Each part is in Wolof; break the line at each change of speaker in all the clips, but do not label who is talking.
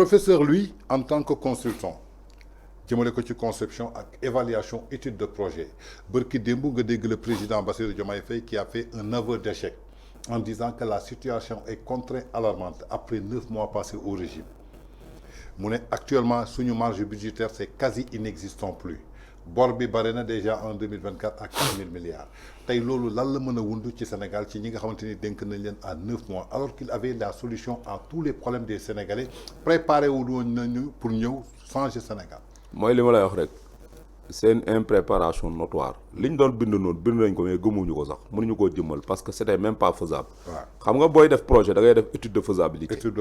professeur lui en tant que consultant jëmale ko ci conception ak évaluation étude de projet bërki démb nga dégg le président Bassirou Diomaye Faye qui a fait un aveu d'échec en disant que la situation est contrainte alarmante après 9 mois passés au régime mu ne actuellement suñu marge budgétaire c'est quasi inexistant plus bor bi bare na déjà en 2024 ak 4 000 milliards tey loolu lan la mën a wund ci Sénégal ci ñi nga xamante ni dénk nañ leen à 9 mois alors qu'il avait la solution à tous les problèmes des Sénégalais préparé wu woon nañu pour ñëw changer Sénégal.
mooy li ma lay wax rek c'est une impréparation notoire liñ doon bind noonu bind nañ ko mais gëmuñu ko sax mënuñu koo jëmmal parce que c'était même pas faisable.
waaw
xam nga booy def projet da ngay def étude de faisabilité.
étude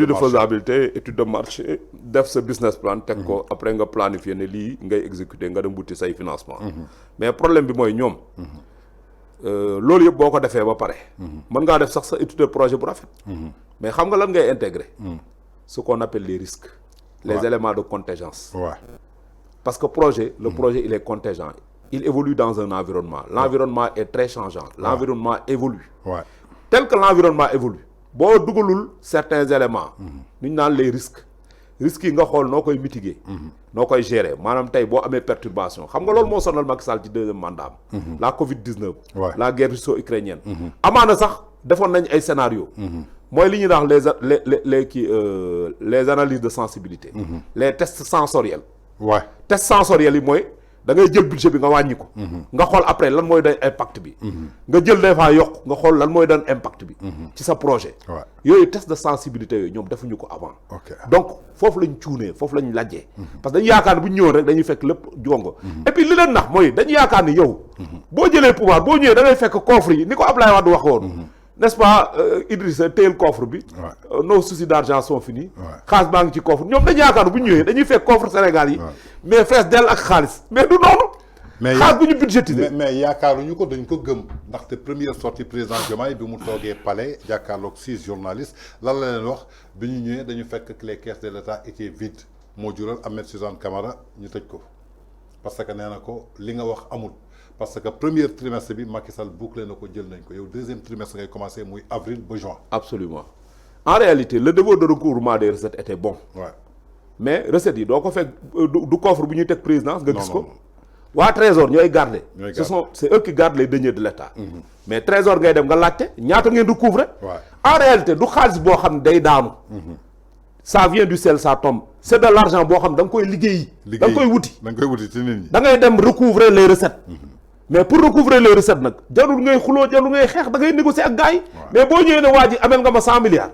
de faisabilité
étude de marché def sa business plan teg ko après nga planifier ne lii ngay exécuter nga dem wuti say financement. mais problème bi mooy ñoom. loolu yëpp boo ko defee ba pare. mën ngaa def sax sa étude de projet bu rafet. mais xam nga lan ngay intégrer. ce qu'on appelle les risques. les éléments de contingence.
Ouais.
Parce que le projet il est contingent. Il évolue dans un environnement. L'environnement est très changeant. L'environnement évolue.
Ouais.
Tel que l'environnement évolue. Boo dugalul certains éléments. ñu naan les risques. risques yi nga xool noo koy mitiguer. noo koy gérer maanaam tey boo amee perturbation xam nga loolu moo sonal Macky Sall ci deuxième mandat am. la Covid-19. la guerre russo-ukrainienne. amaana sax defoon nañ ay scénario mooy li ñuy wax les analyses de sensibilité. les tests sensoriels.
Ouais.
test sensoriels yi mooy da ngay jël budget bi nga wàññi ko. nga xool après lan mooy doon impact bi. nga jël des fois yokk nga xool lan mooy doon impact bi. ci sa projet. yooyu test de sensibilité yooyu ñoom defuñu ko avant. donc foofu lañ cuunee foofu lañ lajjee. parce que dañu yaakaar ne bu ñu ñëwoon rek dañuy fekk lépp jongo. et puis li leen nax mooy dañu yaakaar ni yow. boo jëlee pouvoir boo ñëwee da ngay fekk coffre yi ni ko Ablaye Wade waxoon. n'est-ce pas Idrissa téyel coffre bi. nos soucis d'argent sont finis. xaalis baa ngi ci coffre ñoom dañu yaakaar bu ñu ñëwee dañuy fekk coffre Sénégal yi. mais fees dell ak xaalis mais du noonu.
mais
xaalis bu ñu budgétisé.
mais yaakaaruñu ko dañ ko gëm ndaxte première sortie président Diomaye bi mu toogee palais jàkkaarloog 6 journalistes lan la leen wax bi ñu ñëwee dañu fekk que les caisses de l'État étaient vides moo jural Ahmed Suzanne Camara ñu tëj ko parce que nee na ko li nga wax amul. parce que premier trimestre bi Macky Sall bouclé na ko jël nañ ko yow deuxième trimestre ngay commencé muy avril ba juin.
absolument en réalité le niveau de recouvrement des recettes était bon.
Ouais.
mais recettes yi doo ko fekk du coffre bu ñuy teg présidence nga gis ko. waa trésor ñooy garder. c'est eux qui gardent les deniers de l'État. mais trésor ngay dem nga laajte ñaata ngeen recouvrer. en réalité du xaalis boo xam ne day daanu. ça vient du ciel ça tombe. c'est de l'argent boo xam ne da nga koy liggéeyi. da nga koy wuti.
da nga koy wuti ci nit ñi.
da ngay dem recouvrer les recettes. mais pour recouvrer les recettes nag jarul ngay xuloo jarul ngay xeex da ngay négocier ak gars yi. mais boo ñëwee ne waa ji amel nga ma 100 milliards.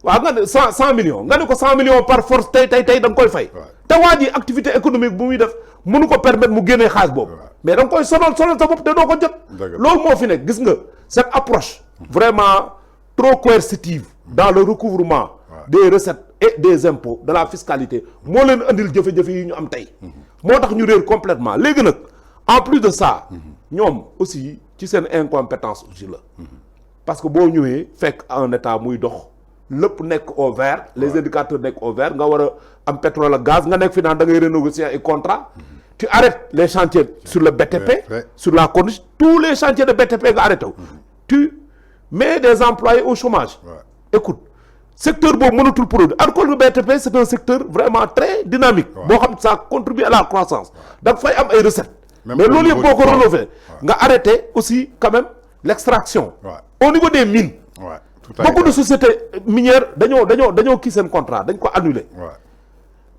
waaw nga ne 100 millions nga ne ko 100 millions par force tey da nga koy fay. te waa ji activité économique bu muy def mënu ko permettre mu génnee xaalis boobu. mais da nga koy sonal sa bopp te doo ko jot. loolu moo fi nekk gis nga cette approche. vraiment trop coercitive. dans le recouvrement. des recettes et des impôts de la fiscalité moo leen andil jafe-jafe yi ñu am tey. moo tax ñu réer complètement léegi nag. en plus de ça ñoom aussi ci seen incompétence aussi la parce que boo ñëwee fekk un état muy dox lépp nekk au vert les indicateurs nekk au vert nga war a am pétrole ak gaz nga nekk fi naan da ngay renégocier ay contrat tu arrêtes les chantiers sur le BTP sur la corniche tous les chantiers de BTP nga arrêté wu tu mets des employés au chômage écoute secteur boobu mënatul produire alors que le BTP c'est un secteur vraiment très dynamique boo xam ça contribue à la croissance da nga fay am ay recettes. mais loolu yëpp boo ko renouveler nga arrêter aussi quand même l'extraction au niveau des mines beaucoup de sociétés minières dañoo kii seen contrat dañ ko annuler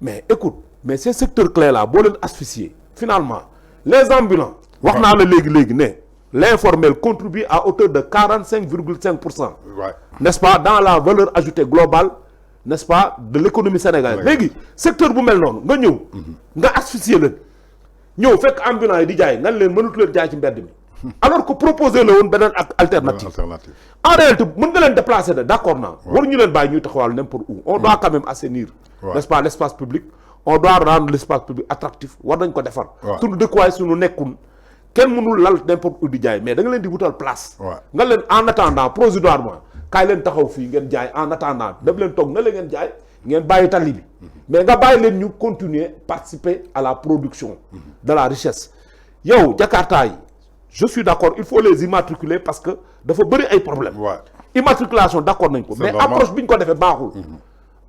mais écoute mais ces secteurs clés là boo leen asphyxier finalement les ambulants wax naa la léegi ne l'informel contribue à hauteur de 45,5%. N'est-ce pas dans la valeur ajoutée globale n'est-ce pas de l'économie sénégalaise léegi secteur bu mel noonu nga ñëw nga asphyxier leen ñëw fekk ambulants yi di jaay nga leen mënut leen jaay ci mbedd mi alors que proposer la woon beneen ak alternative en réalité mën nga leen déplacer de d'accord naa waruñu leen bàyyi ñuy taxawal n'importe où on doit quand même assainir n'est-ce pas l'espace public on doit rendre l'espace public attractif war nañ ko defar suñu dëkkuwaay suñu nekkul kenn mënul lal n'importe où di jaay mais da nga leen di wutal place nga leen en attendant provisoirement kaay leen taxaw fii ngeen jaay en attendant daf leen toog na la ngeen jaay ngeen bàyyi tali bi mais nga bàyyi leen ñu continuer participer à la production de la richesse yow Jakarta yi je suis d'accord il faut les immatriculer parce que dafa bëri ay problèmes immatriculation d'accord nañ ko mais approche bi ñu ko defee baaxul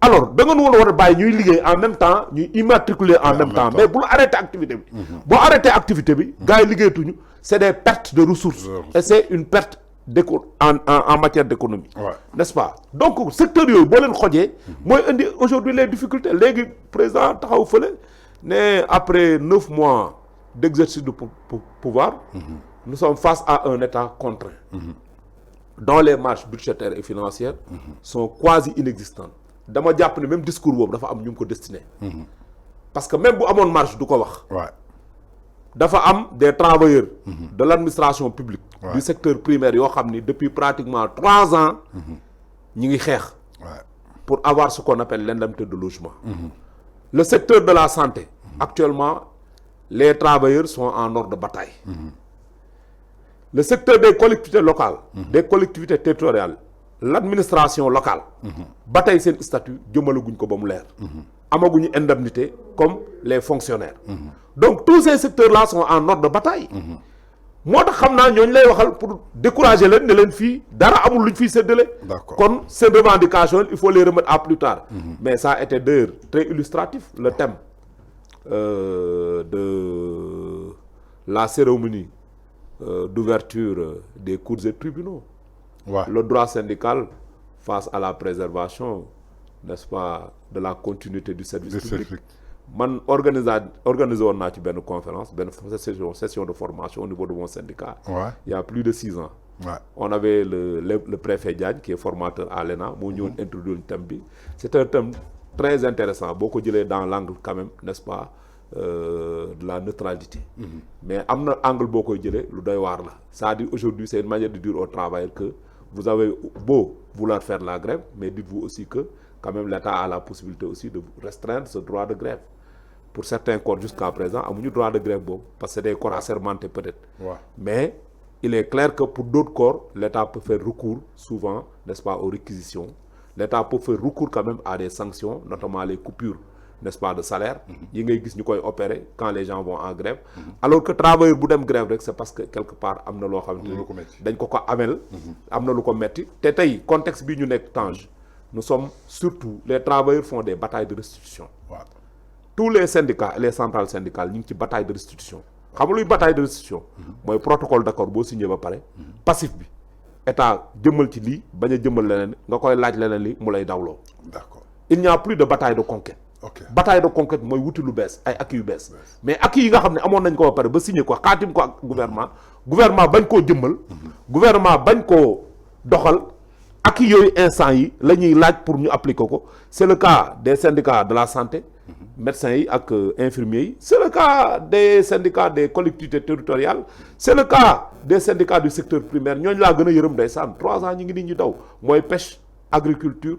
alors da nga nu war a bàyyi ñuy liggéey en même temps ñuy immatriculer en même temps mais bul arrêter activité bi boo arrêter activité bi gars yi liggéeyatuñu c'est des pertes de ressources et c'est une perte en matière d'économie n'est-ce pas donc secteur yooyu boo leen xojee mooy indi aujourd'hui les difficultés léegi président taxaw fële ne après 9 mois d'exercice de pouvoir nous sommes face à un état contraint dont les marges budgétaires et financières sont quasi inexistantes dama jàpp ne même discours boobu dafa am ñu ko destiné parce que même bu amoon marge du ko wax dafa am des travailleurs de l'administration publique du secteur primaire yoo xam ni depuis pratiquement 3 ans ñi ngi xeex pour avoir ce qu'on appelle l'indemnité de logement le secteur de la santé actuellement les travailleurs sont en ordre de bataille le secteur des collectivités locales des collectivités territoriales l'administration locale ba tey seen statut jëmalaguñ ko ba mu leer amaguñu indemnité comme les fonctionnaires donc tous ces secteurs là sont en ordre de bataille moo tax xam naa ñooñu lay waxal pour décourager leen ne leen fii dara amul luñ fiy séddale kon ces revendications il faut les remettre à plus tard mais ça a été d'ailleurs très illustratif le thème de la cérémonie d'ouverture des cours et tribunaux le droit syndical face à la préservation n'est-ce pas de la continuité du service public man organisé woon naa ci benn conférence benn session de formation au niveau de mon syndicat il y a plus de 6 ans on avait le préfet Diagne qui est formateur à l'ENA moo ñëwoon introduire thème bi c'est un thème très intéressant boo ko jëlee dans l'angle quand même n'est-ce pas de la neutralité mais am na angle boo koy jëlee lu doy waar la c'est-à-dire aujourd'hui c'est une manière de dire aux travailleurs que vous avez beau vouloir faire la grève mais dites-vous aussi que quand même l'État a la possibilité aussi de restreindre ce droit de grève pour certains corps jusqu'à présent amuñu droit de grève boobu parce que c'est des corps assermentés peut-être mais il est clair que pour d'autres corps l'État peut faire recours souvent n'est-ce pas aux réquisitions l'État peut faire recours quand même à des sanctions notamment les coupures n'est-ce pas de salaire yi ngay gis ñu koy opérer quand les gens vont en grève alors que travailleur bu dem grève rek c'est parce que quelque part am na loo xamante ni dañ ko amel am na lu ko metti te tey contexte bi ñu nekk Tange nous sommes surtout les travailleurs font des batailles de restitution tous les syndicats et les centrales syndicales ñu ngi ci bataille de restitution xam nga luy bataille de restitution mooy protocole d'accord boo signé ba pare passif bi état jëmmal ci lii bañ a jëmmal leneen nga koy laaj leneen li mu lay dawloo d'accord il n'y a plus de bataille de conquête bataille de conquête mooy wuti lu bees ay acquis yu bees mais acquis yi nga xam ne amoon nañ ko ba pare ba signé ko xaatim ko ak gouvernement bañ koo jëmmal gouvernement bañ koo doxal acquis yooyu instant yi la ñuy laaj pour ñu appliquer ko c'est le cas des syndicats de la santé médecins yi ak infirmiers yi c'est le cas des syndicats des collectivités territoriales c'est le cas des syndicats du secteur primaire ñooñu laa gën a yërëm ndeysaan 3 ans ñi ngi nit ñi daw mooy pêche agriculture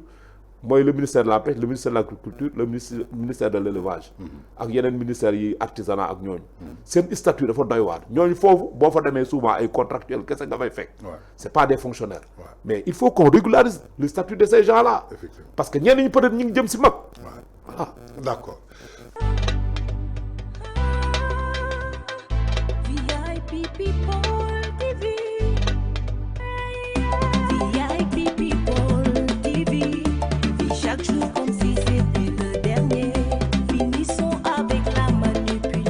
mooy le ministère de la pêche le ministère de l'agriculture le ministère de l'élevage ak yeneen ministères yi artisanat ak ñooñu seen statut dafa doy waar ñooñu foofu boo fa demee souvent ay contractuels kese nga fay fekk c'est pas des fonctionnaires mais il faut qu'on régularise le statut de ces gens-là parce que ñenn ñi peut-être ñu ngi jëm si mag voilà
d'accord
Chaque jour comme si c'était